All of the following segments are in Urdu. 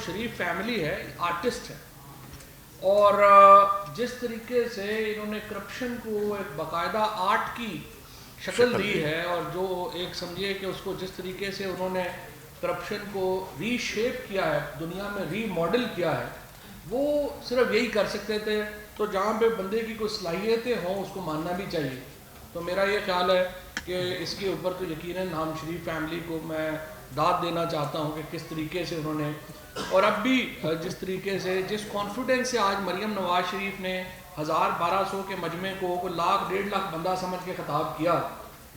شریف فیملی ہے آرٹسٹ ہے، اور جس طریقے سے انہوں نے کرپشن کو ایک باقاعدہ آرٹ کی شکل دی ہے، اور جو ایک سمجھیے کہ اس کو جس طریقے سے انہوں نے کرپشن کو ری شیپ کیا ہے، دنیا میں ری ماڈل کیا ہے، وہ صرف یہی کر سکتے تھے. تو جہاں پہ بندے کی کوئی صلاحیتیں ہوں اس کو ماننا بھی چاہیے. تو میرا یہ خیال ہے کہ اس کے اوپر تو یقیناً ہم شریف فیملی کو میں داد دینا چاہتا ہوں کہ کس طریقے سے انہوں نے، اور اب بھی جس طریقے سے جس کانفیڈنس سے آج مریم نواز شریف نے 1200 کے مجمع کو 1 لاکھ 1.5 لاکھ بندہ سمجھ کے خطاب کیا،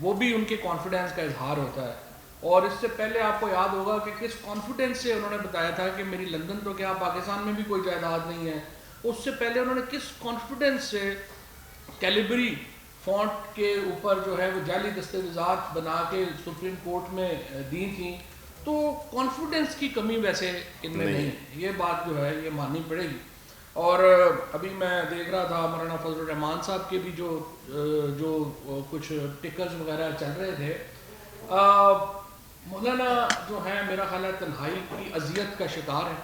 وہ بھی ان کے کانفیڈنس کا اظہار ہوتا ہے. اور اس سے پہلے آپ کو یاد ہوگا کہ کس کانفیڈنس سے انہوں نے بتایا تھا کہ میری لندن تو کیا پاکستان میں بھی کوئی جائیداد نہیں ہے. اس سے پہلے انہوں نے کس کانفیڈنس سے کیلیبری فونٹ کے اوپر جو ہے وہ جعلی دستاویزات بنا کے سپریم کورٹ میں دی تھیں. تو کانفیڈنس کی کمی ویسے ان میں نہیں، یہ بات جو ہے یہ ماننی پڑے گی. اور ابھی میں دیکھ رہا تھا مولانا فضل الرحمان صاحب کے بھی جو کچھ ٹکرز وغیرہ چل رہے تھے. مولانا جو ہے میرا خیال ہے تنہائی کی اذیت کا شکار ہے،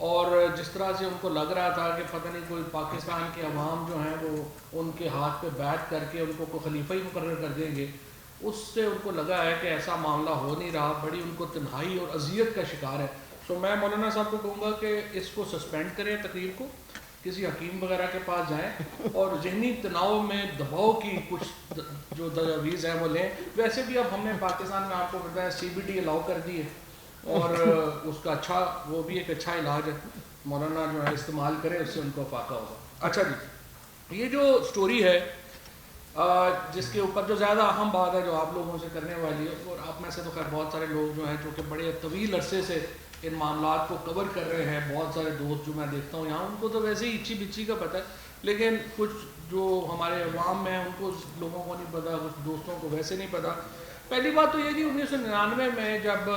اور جس طرح سے ان کو لگ رہا تھا کہ پتہ نہیں کوئی پاکستان کے عوام جو ہیں وہ ان کے ہاتھ پہ بیعت کر کے ان کو کوئی خلیفہ ہی مقرر کر دیں گے، اس سے ان کو لگا ہے کہ ایسا معاملہ ہو نہیں رہا، بڑی ان کو تنہائی اور اذیت کا شکار ہے. تو میں مولانا صاحب کو کہوں گا کہ اس کو سسپینڈ کریں، تقریر کو کسی حکیم وغیرہ کے پاس جائیں اور ذہنی تناؤ میں دباؤ کی کچھ جو تجاویز ہیں وہ لیں. ویسے بھی اب ہم نے پاکستان میں آپ کو پتہ ہے CBD الاؤ کر دی ہے، اور اس کا اچھا وہ بھی ایک اچھا علاج ہے. مولانا جو ہے استعمال کرے، اس سے ان کو فائدہ ہوگا. اچھا جی، یہ جو سٹوری ہے جس کے اوپر جو زیادہ اہم بات ہے جو آپ لوگوں سے کرنے والی ہے، اور آپ میں سے تو خیر بہت سارے لوگ جو ہیں جو کہ بڑے طویل عرصے سے ان معاملات کو کور کر رہے ہیں، بہت سارے دوست جو میں دیکھتا ہوں یہاں ان کو تو ویسے ہی اچھی بچی کا پتہ ہے، لیکن کچھ جو ہمارے عوام میں ان کو لوگوں کو نہیں پتہ، کچھ دوستوں کو ویسے نہیں پتہ. پہلی بات تو یہ کہ 1999 میں جب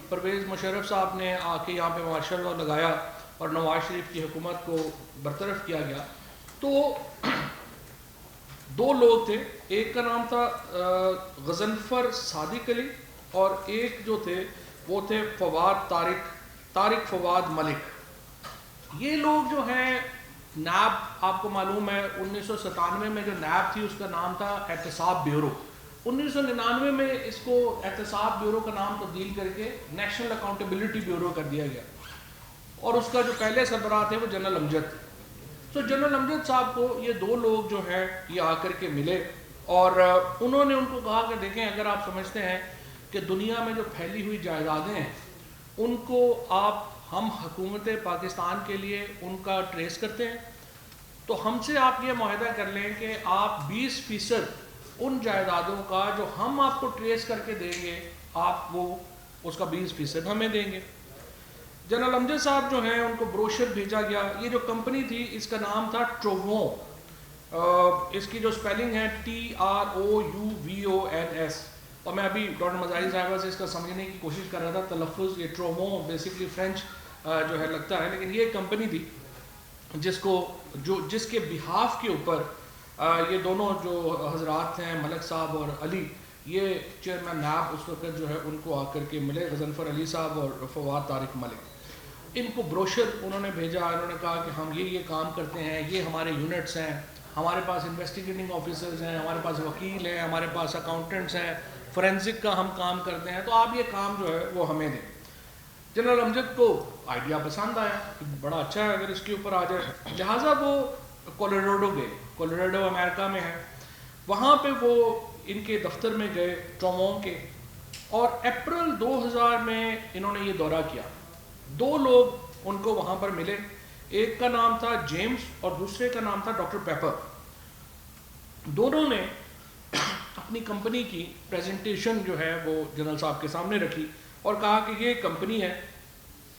پرویز مشرف صاحب نے آ کے یہاں پہ مارشل لاء لگایا اور نواز شریف کی حکومت کو برطرف کیا گیا، تو 2 لوگ تھے. ایک کا نام تھا غضنفر صادق علی، اور ایک جو تھے وہ تھے طارق فواد ملک. یہ لوگ جو ہیں نیب، آپ کو معلوم ہے 1997 میں جو نیب تھی اس کا نام تھا احتساب بیورو. 1999 میں اس کو احتساب بیورو کا نام تبدیل کر کے نیشنل اکاؤنٹیبلٹی بیورو کر دیا گیا، اور اس کا جو پہلے سربراہ تھے وہ جنرل امجد تھے. تو جنرل امجد صاحب کو یہ 2 لوگ جو ہیں یہ آ کر کے ملے، اور انہوں نے ان کو کہا کہ دیکھیں اگر آپ سمجھتے ہیں کہ دنیا میں جو پھیلی ہوئی جائیدادیں ہیں ان کو ہم حکومت پاکستان کے لیے ان کا ٹریس کرتے ہیں، تو ہم سے آپ یہ معاہدہ کر لیں کہ آپ 20% ان جائیدادوں کا جو ہم آپ کو ٹریس کر کے دیں گے، آپ وہ اس کا 20% ہمیں دیں گے. جنرل امجد صاحب جو ہیں ان کو بروشر بھیجا گیا. یہ جو کمپنی تھی اس کا نام تھا ٹروون، اس کی جو سپیلنگ ہے TROUVONS، اور میں ابھی ڈاکٹر مظاہر صاحبہ سے اس کا سمجھنے کی کوشش کر رہا تھا. تلفظ یہ ٹروون بیسکلی فرینچ جو ہے لگتا ہے، لیکن یہ کمپنی تھی جس کے بہاف کے اوپر یہ دونوں جو حضرات ہیں ملک صاحب اور علی، یہ چیئرمین نیب اس وقت جو ہے ان کو آ کر کے ملے، غضنفر علی صاحب اور فواد طارق ملک. ان کو بروشر انہوں نے بھیجا، انہوں نے کہا کہ ہم یہ کام کرتے ہیں، یہ ہمارے یونٹس ہیں، ہمارے پاس انویسٹیگیٹنگ آفیسرز ہیں، ہمارے پاس وکیل ہیں، ہمارے پاس اکاؤنٹنٹس ہیں، فورینزک کا ہم کام کرتے ہیں، تو آپ یہ کام جو ہے وہ ہمیں دیں. جنرل امجد کو آئیڈیا پسند آیا کہ بڑا اچھا ہے اگر اس کے اوپر آ جائے، لہٰذا وہ کولوراڈو گئے. کولوراڈو امریکہ میں ہے، وہاں پہ وہ ان کے دفتر میں گئے ٹرومون کے، اور اپریل 2000 میں انہوں نے یہ دورہ کیا. 2 لوگ ان کو وہاں پر ملے، ایک کا نام تھا جیمز اور دوسرے کا نام تھا ڈاکٹر پیپر. دونوں نے اپنی کمپنی کی پریزنٹیشن جو ہے وہ جنرل صاحب کے سامنے رکھی اور کہا کہ یہ کمپنی ہے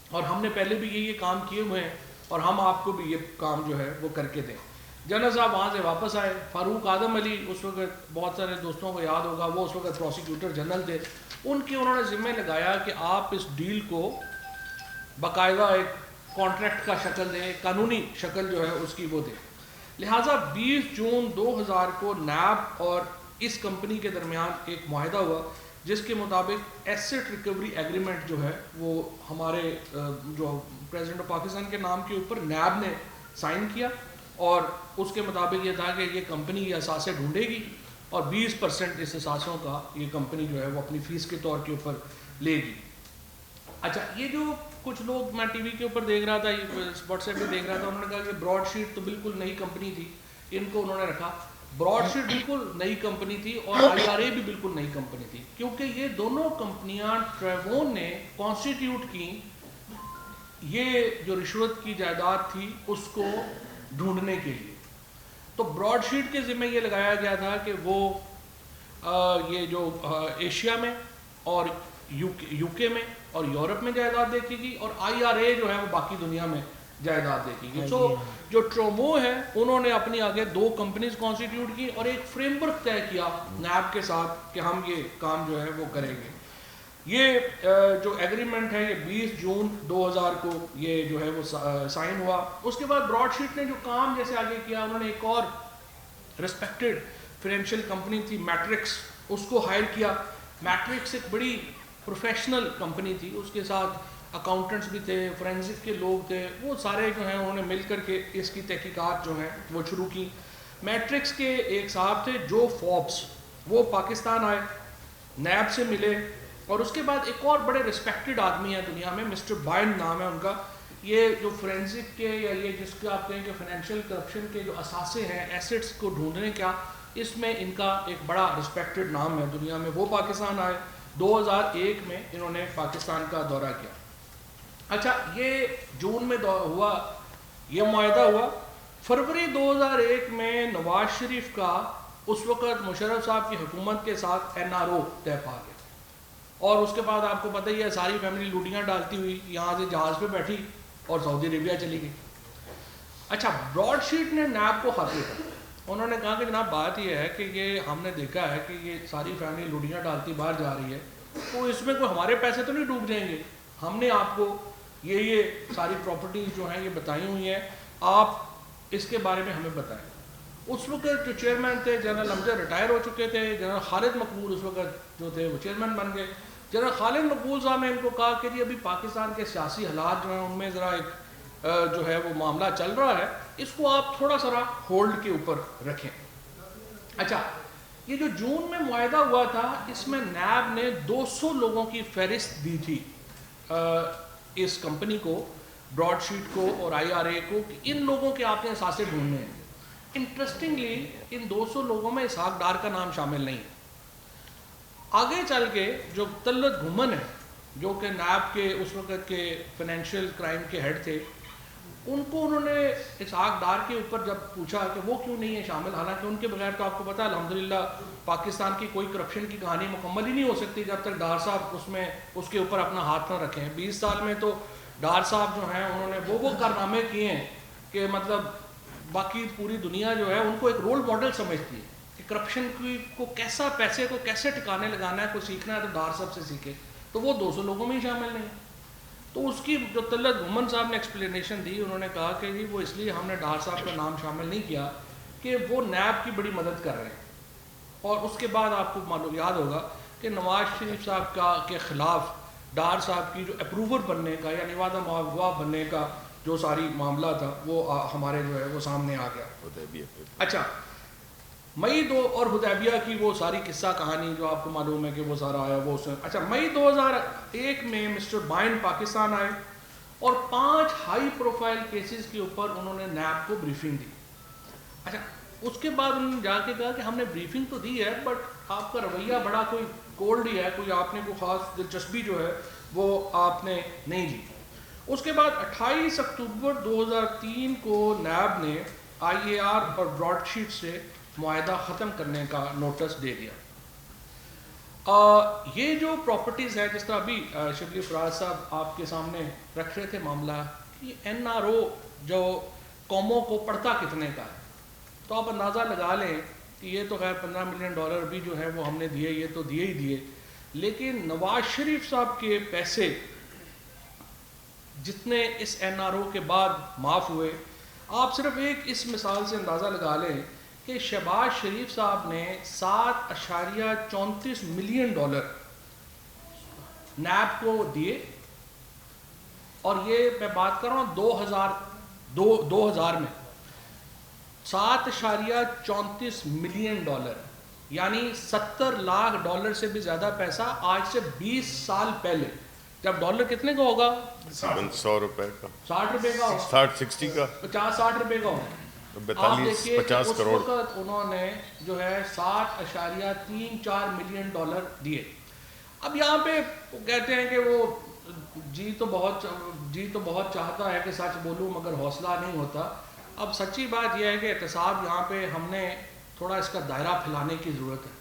اور ہم نے پہلے بھی یہ کام کیے ہوئے ہیں اور ہم آپ کو بھی یہ کام جو ہے وہ کر کے دیں. جنرل صاحب وہاں سے واپس آئے. فاروق اعظم علی اس وقت بہت سارے دوستوں کو یاد ہوگا، وہ اس وقت پروسیکیوٹر جنرل تھے. انہوں نے ذمہ لگایا کہ آپ اس ڈیل کو باقاعدہ ایک کانٹریکٹ کا شکل دیں، قانونی شکل جو ہے اس کی وہ دیں. لہٰذا 20 جون 2000 کو نیب اور اس کمپنی کے درمیان ایک معاہدہ ہوا جس کے مطابق ایسٹ ریکوری ایگریمنٹ جو ہے وہ ہمارے جو پریزیڈنٹ آف پاکستان کے نام کے اوپر نیب نے سائن کیا، اور اس کے مطابق یہ تھا کہ یہ کمپنی یہ اثاثے ڈھونڈے گی اور 20% اس اثاثوں کا یہ کمپنی جو ہے وہ اپنی فیس کے طور کے اوپر لے گی۔ اچھا، یہ جو کچھ لوگ، میں ٹی وی کے اوپر دیکھ رہا تھا، واٹس ایپ پہ دیکھ رہا تھا، انہوں نے کہا کہ براڈ شیٹ تو بالکل نئی کمپنی تھی، ان کو انہوں نے رکھا۔ براڈ شیٹ بالکل نئی کمپنی تھی اور آئی آر اے بھی بالکل نئی کمپنی تھی، کیونکہ یہ دونوں کمپنیاں ٹریوون نے کانسٹیٹیوٹ کی یہ جو رشوت کی جائیداد تھی اس کو ڈھونڈنے کے لیے۔ تو براڈ شیٹ کے ذمہ یہ لگایا گیا تھا کہ وہ یہ جو ایشیا میں اور یو کے میں اور یورپ میں جائیداد دیکھے گی، اور آئی آر اے جو ہے وہ باقی دنیا میں جائیداد دیکھے گی۔ سو جو ٹرومو ہے انہوں نے اپنی آگے 2 کمپنیز کانسٹیٹیوٹ کی اور ایک فریم ورک طے کیا نیب کے ساتھ کہ ہم یہ کام جو ہے وہ کریں گے۔ یہ جو ایگریمنٹ ہے یہ 20 جون 2000 کو یہ جو ہے وہ سائن ہوا۔ اس کے بعد براڈ شیٹ نے جو کام جیسے آگے کیا، انہوں نے ایک اور ریسپیکٹڈ فائنینشیل کمپنی تھی میٹرکس، اس کو ہائر کیا۔ میٹرکس ایک بڑی پروفیشنل کمپنی تھی، اس کے ساتھ اکاؤنٹنٹس بھی تھے، فورینزک کے لوگ تھے، وہ سارے جو ہیں انہوں نے مل کر کے اس کی تحقیقات جو ہیں وہ شروع کی۔ میٹرکس کے ایک صاحب تھے جو فوربس، وہ پاکستان آئے، نیب سے ملے، اور اس کے بعد ایک اور بڑے ریسپیکٹڈ آدمی ہیں دنیا میں، مسٹر بائن نام ہے ان کا۔ یہ جو فورینزک کے یا یہ جس کا آپ کہیں کہ فائنینشیل کرپشن کے جو اثاثے ہیں ایسٹس کو ڈھونڈنے کا، اس میں ان کا ایک بڑا ریسپیکٹڈ نام ہے دنیا میں۔ وہ پاکستان آئے، 2001 میں انہوں نے پاکستان کا دورہ کیا۔ اچھا، یہ جون میں ہوا، یہ معاہدہ ہوا۔ فروری 2001 میں نواز شریف کا اس وقت مشرف صاحب کی حکومت کے ساتھ NRO طے پا گیا، اور اس کے بعد آپ کو پتہ ہی ہے ساری فیملی لوٹیاں ڈالتی ہوئی یہاں سے جہاز پہ بیٹھی اور سعودی عربیہ چلی گئی۔ اچھا، براڈ شیٹ نے نیب کو خط لکھا، انہوں نے کہا کہ جناب بات یہ ہے کہ یہ ہم نے دیکھا ہے کہ یہ ساری فیملی لوٹیاں ڈالتی باہر جا رہی ہے، تو اس میں کوئی ہمارے پیسے تو نہیں ڈوب جائیں گے؟ ہم نے آپ کو یہ ساری پراپرٹیز جو ہیں یہ بتائی ہوئی ہیں، آپ اس کے بارے میں ہمیں بتائیں۔ اس وقت جو چیئرمین تھے جنرل امجد ریٹائر ہو چکے تھے، جنرل خالد مقبول اس وقت جو تھے وہ چیئرمین بن گئے۔ جنرل خالد مقبول صاحب نے ان کو کہا کہ جی ابھی پاکستان کے سیاسی حالات جو ہیں ان میں ذرا ایک جو ہے وہ معاملہ چل رہا ہے، اس کو آپ تھوڑا سا ہولڈ کے اوپر رکھیں۔ اچھا، یہ جو جون میں معاہدہ ہوا تھا اس میں نیب نے 200 لوگوں کی فہرست دی تھی اس کمپنی کو، براڈ شیٹ کو اور آئی آر اے کو، کہ ان لوگوں کے آپ نے اثاثے ڈھونڈنے ہیں۔ انٹرسٹنگلی ان 200 لوگوں میں اسحاق ڈار کا نام شامل نہیں ہے۔ آگے چل کے جو طلعت گھمن ہے جو کہ نیب کے اس وقت کے فائنینشیل کرائم کے ہیڈ تھے، ان کو انہوں نے اسحاق ڈار کے اوپر جب پوچھا کہ وہ کیوں نہیں ہے شامل، حالانکہ ان کے بغیر تو آپ کو پتہ ہے الحمدللہ پاکستان کی کوئی کرپشن کی کہانی مکمل ہی نہیں ہو سکتی جب تک ڈار صاحب اس کے اوپر اپنا ہاتھ نہ رکھیں۔ 20 سال میں تو ڈار صاحب جو ہیں انہوں نے وہ کارنامے کیے ہیں کہ مطلب باقی پوری دنیا جو ہے ان کو ایک رول ماڈل سمجھتی ہے کہ کرپشن کو کیسا، پیسے کو کیسے ٹھکانے لگانا ہے، کوئی سیکھنا ہے تو ڈار صاحب سے سیکھے۔ تو وہ 200 لوگوں میں ہی شامل نہیں۔ تو اس کی جو طلعت گھمن صاحب نے ایکسپلینیشن دی، انہوں نے کہا کہ جی وہ اس لیے ہم نے ڈار صاحب کا نام شامل نہیں کیا کہ وہ نیب کی بڑی مدد کر رہے ہیں، اور اس کے بعد آپ کو معلوم یاد ہوگا کہ نواز شریف صاحب کے خلاف ڈار صاحب کی جو اپروور بننے کا یا نوادہ گواہ بننے کا جو ساری معاملہ تھا وہ ہمارے جو ہے وہ سامنے آ گیا۔ اچھا، مئی 2 اور حدیبیہ کی وہ ساری قصہ کہانی جو آپ کو معلوم ہے کہ وہ سارا آیا وہ اچھا، مئی 2001 میں مسٹر بائن پاکستان آئے اور 5 ہائی پروفائل کیسز کے اوپر انہوں نے نیب کو بریفنگ دی۔ اچھا، اس کے بعد انہوں نے جا کے کہا کہ ہم نے بریفنگ تو دی ہے بٹ آپ کا رویہ بڑا کوئی کولڈ ہی ہے، کوئی آپ نے کوئی خاص دلچسپی جو ہے وہ آپ نے نہیں دی۔ اس کے بعد 28 اکتوبر 2003 کو نیب نے آئی اے آر اور براڈ شیٹ سے معاہدہ ختم کرنے کا نوٹس دے دیا۔ یہ جو پراپرٹیز ہے، جس طرح ابھی شبلی فراز صاحب آپ کے سامنے رکھ رہے تھے معاملہ، کہ NRO جو قوموں کو پڑتا کتنے کا ہے، تو آپ اندازہ لگا لیں کہ یہ تو خیر $15 ملین بھی جو ہے وہ ہم نے دیے، یہ تو دیے ہی دیے، لیکن نواز شریف صاحب کے پیسے جتنے اس NRO کے بعد معاف ہوئے، آپ صرف ایک اس مثال سے اندازہ لگا لیں کہ شہباز شریف صاحب نے $7.34 ملین نیب کو دیے، اور یہ میں بات کر رہا ہوں 2000 میں 7.34 ملین ڈالر، یعنی 70 لاکھ ڈالر سے بھی زیادہ پیسہ آج سے 20 سال پہلے، جب ڈالر کتنے کا ہوگا؟ 100 روپے کا، 60 روپے کا ہوگا، 60 کا، 50-60 روپے کا ہوگا۔ آپ دیکھیے 50 اس کروڑ وقت انہوں نے جو ہے 7.34 ملین ڈالر دیے۔ اب یہاں پہ کہتے ہیں کہ وہ جی تو بہت چاہتا ہے کہ سچ بولوں مگر حوصلہ نہیں ہوتا۔ اب سچی بات یہ ہے کہ احتساب یہاں پہ ہم نے تھوڑا اس کا دائرہ پھیلانے کی ضرورت ہے،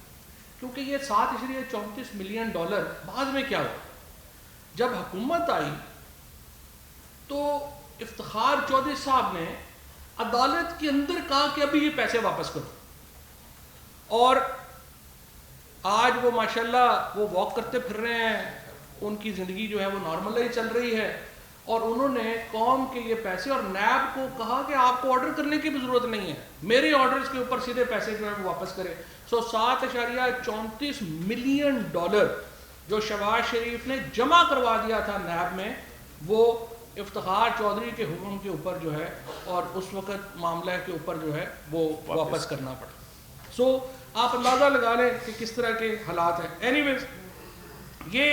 کیونکہ یہ 7.34 ملین ڈالر بعد میں کیا ہوا؟ جب حکومت آئی تو افتخار چودھری صاحب نے عدالت کے اندر کہا کہ ابھی یہ پیسے واپس کرو، اور آج وہ ماشاءاللہ وہ واک کرتے پھر رہے ہیں، ان کی زندگی جو ہے وہ نارمل ہی چل رہی ہے، اور انہوں نے قوم کے یہ پیسے، اور نیب کو کہا کہ آپ کو آرڈر کرنے کی بھی ضرورت نہیں ہے، میرے آرڈرز کے اوپر سیدھے پیسے جو ہے وہ واپس کرے۔ 7.34 ملین ڈالر جو شہباز شریف نے جمع کروا دیا تھا نیب میں، وہ افتخار چودھری کے حکم کے اوپر جو ہے اور اس وقت معاملہ کے اوپر جو ہے وہ واپس کرنا پڑا۔ آپ اندازہ لگا لیں کہ کس طرح کے حالات ہیں۔ اینی ویز یہ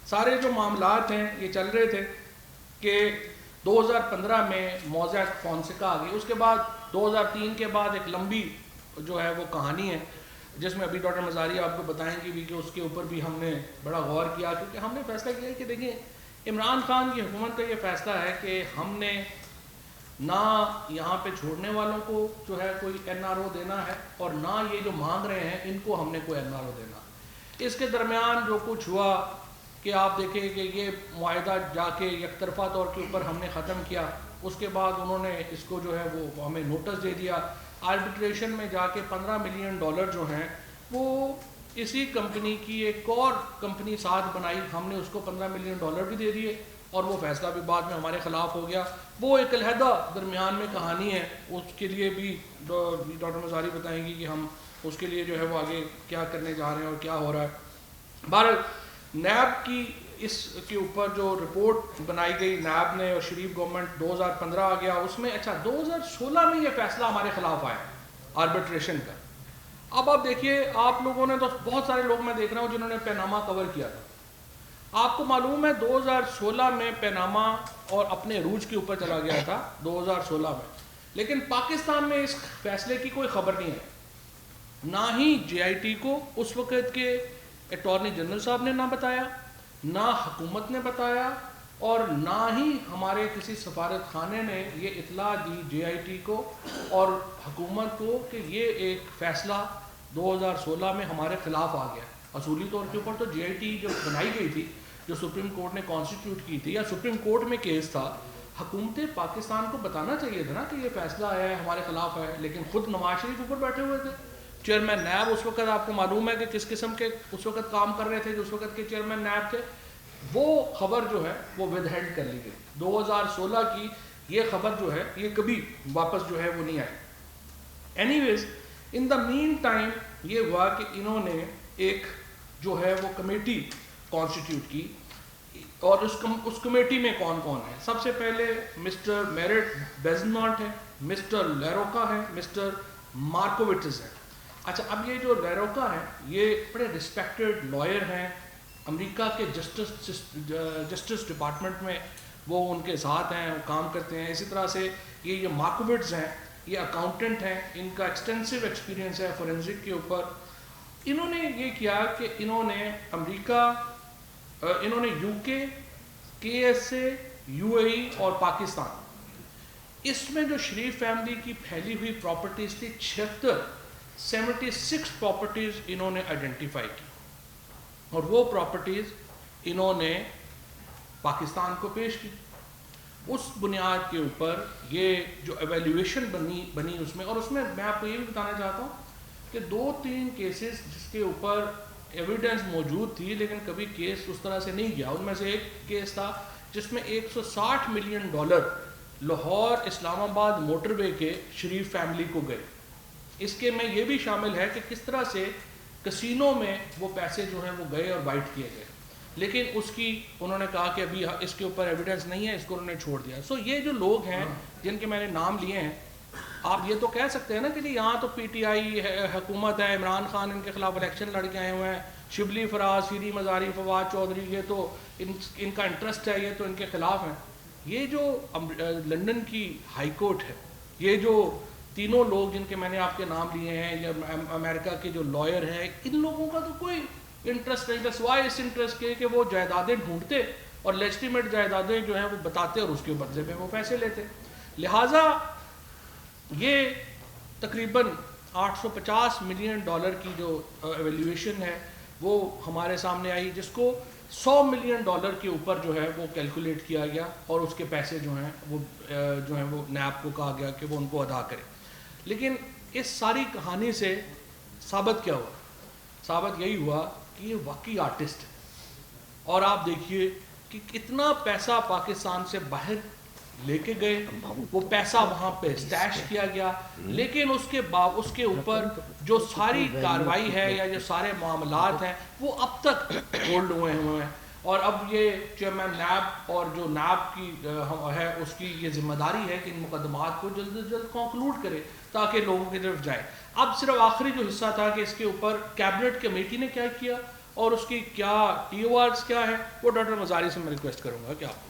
سارے جو معاملات ہیں یہ چل رہے تھے کہ 2015 میں موزیک فونسیکا آ گئی، اس کے بعد 2003 کے بعد ایک لمبی جو ہے وہ کہانی ہے جس میں ابھی ڈاکٹر مزاری آپ کو بتائیں گی بھی کہ اس کے اوپر بھی ہم نے بڑا غور کیا، کیونکہ ہم نے فیصلہ کیا کہ دیکھیں عمران خان کی حکومت کا یہ فیصلہ ہے کہ ہم نے نہ یہاں پہ چھوڑنے والوں کو جو ہے کوئی NRO دینا ہے، اور نہ یہ جو مانگ رہے ہیں ان کو ہم نے کوئی NRO دینا۔ اس کے درمیان جو کچھ ہوا کہ آپ دیکھیں کہ یہ معاہدہ جا کے یک طرفہ طور کے اوپر ہم نے ختم کیا، اس کے بعد انہوں نے اس کو جو ہے وہ ہمیں نوٹس دے دیا، آربیٹریشن میں جا کے 15 ملین ڈالر جو ہیں وہ اسی کمپنی کی ایک اور کمپنی ساتھ بنائی، ہم نے اس کو 15 ملین ڈالر بھی دے دیے، اور وہ فیصلہ بھی بعد میں ہمارے خلاف ہو گیا۔ وہ ایک علیحدہ درمیان میں کہانی ہے، اس کے لیے بھی ڈاکٹر مزاری بتائیں گی کہ ہم اس کے لیے جو ہے وہ آگے کیا کرنے جا رہے ہیں اور کیا ہو رہا ہے۔ بہرحال نیب کی اس کے اوپر جو رپورٹ بنائی گئی نیب نے، اور شریف گورنمنٹ 2015 آ گیا، اس میں 2016 میں یہ فیصلہ ہمارے خلاف آیا آربیٹریشن کا۔ اب آپ دیکھیے، آپ لوگوں نے تو بہت سارے لوگ میں دیکھ رہا ہوں جنہوں نے پیناما کور کیا تھا، آپ کو معلوم ہے 2016 میں پیناما اور اپنے عروج کے اوپر چلا گیا تھا 2016 میں، لیکن پاکستان میں اس فیصلے کی کوئی خبر نہیں ہے، نہ ہی JIT کو اس وقت کے اٹارنی جنرل صاحب نے نہ بتایا، نہ حکومت نے بتایا، اور نہ ہی ہمارے کسی سفارت خانے نے یہ اطلاع دی JIT کو اور حکومت کو کہ یہ ایک فیصلہ 2016 میں ہمارے خلاف آ گیا۔ اصولی طور کے اوپر تو JIT جو بنائی گئی تھی، جو سپریم کورٹ نے کانسٹیٹیوٹ کی تھی، یا سپریم کورٹ میں کیس تھا، حکومت پاکستان کو بتانا چاہیے تھا نا کہ یہ فیصلہ آیا ہے ہمارے خلاف ہے، لیکن خود نواز شریف اوپر بیٹھے ہوئے تھے۔ چیئرمین نیب اس وقت آپ کو معلوم ہے کہ کس قسم کے اس وقت کام کر رہے تھے، جو اس وقت کے چیئرمین نیب تھے، وہ خبر جو ہے وہ ود ہینڈ کر لی گئی۔ 2016 کی یہ خبر جو ہے یہ کبھی واپس جو ہے وہ نہیں آئی۔ اینی ویز ان دا مین ٹائم یہ ہوا کہ انہوں نے ایک جو ہے وہ کمیٹی کانسٹیٹیوٹ کی، اور اس کمیٹی میں کون کون ہے؟ سب سے پہلے مسٹر میرٹ بیزنانٹ ہے، مسٹر لیروکا ہے، مسٹر مارکووٹز ہے۔ اچھا، اب یہ جو لیروکا ہے یہ بڑے رسپیکٹڈ لائر ہیں، امریکہ کے جسٹس ڈپارٹمنٹ میں وہ ان کے ساتھ ہیں، وہ کام کرتے ہیں۔ اسی طرح سے یہ مارکووٹز ہیں، یہ اکاؤنٹنٹ ہیں، ان کا ایکسٹینسو ایکسپیرینس ہے فورینزک کے اوپر۔ انہوں نے یہ کیا کہ انہوں نے امریکہ، انہوں نے UK، KSA، UAE اور پاکستان، اس میں جو شریف فیملی کی پھیلی ہوئی پراپرٹیز تھی 76 پراپرٹیز انہوں نے آئیڈینٹیفائی کی، اور وہ پراپرٹیز انہوں نے پاکستان کو پیش کی۔ اس بنیاد کے اوپر یہ جو ایویلیویشن بنی اس میں، اور اس میں آپ کو یہ بھی بتانا چاہتا ہوں کہ 2-3 کیسز جس کے اوپر ایویڈنس موجود تھی لیکن کبھی کیس اس طرح سے نہیں گیا، ان میں سے ایک کیس تھا جس میں 160 ملین ڈالر لاہور اسلام آباد موٹر وے کے شریف فیملی کو گئے۔ اس کے میں یہ بھی شامل ہے کہ کس طرح سے کسینوں میں وہ پیسے جو ہیں وہ گئے اور وائٹ کیے گئے۔ لیکن اس کی انہوں نے کہا کہ ابھی اس کے اوپر ایویڈنس نہیں ہے، اس کو انہوں نے چھوڑ دیا. سو یہ جو لوگ ہیں جن کے میں نے نام لیے ہیں، آپ یہ تو کہہ سکتے ہیں نا کہ جی یہاں تو پی ٹی آئی حکومت ہے، عمران خان ان کے خلاف الیکشن لڑ کے آئے ہوئے ہیں، شبلی فراز، سیری مزاری، فواد چودھری، یہ تو ان کا انٹرسٹ ہے، یہ تو ان کے خلاف ہیں. یہ جو لنڈن کی ہائی کورٹ ہے، یہ جو تینوں لوگ جن کے میں نے آپ کے نام لیے ہیں، یا امریکہ کے جو لائر ہیں، ان لوگوں کا تو کوئی انٹرسٹ نہیں تھا سوائے اس انٹرسٹ کے کہ وہ جائیدادیں ڈھونڈتے اور لیجٹیمیٹ جائیدادیں جو ہیں وہ بتاتے اور اس کے بدلے میں وہ پیسے لیتے. لہٰذا یہ تقریباً $850 ملین کی جو ایویلیویشن ہے وہ ہمارے سامنے آئی، جس کو $100 ملین کے اوپر جو ہے وہ کیلکولیٹ کیا گیا، اور اس کے پیسے جو ہیں وہ نیب کو کہا گیا کہ وہ ان کو ادا کرے. لیکن اس ساری کہانی سے ثابت کیا ہوا؟ ثابت یہی ہوا کہ یہ واقعی آرٹسٹ ہے. اور آپ دیکھیے کہ کتنا پیسہ پاکستان سے باہر لے کے گئے، وہ پیسہ وہاں پہ اسٹیش کیا گیا، لیکن اس کے اوپر جو ساری کاروائی ہے یا جو سارے معاملات ہیں وہ اب تک ہولڈ ہوئے ہیں. اور اب یہ چیئرمین نیب اور جو نیب کی ہے اس کی یہ ذمہ داری ہے کہ ان مقدمات کو جلد از جلد کنکلوڈ کرے تاکہ لوگوں کی طرف جائے. اب صرف آخری جو حصہ تھا کہ اس کے اوپر کیبنٹ کمیٹی نے کیا کیا اور اس کی کیا ٹی او آرز کیا ہے، وہ ڈاکٹر مزاری سے میں ریکویسٹ کروں گا کہ آپ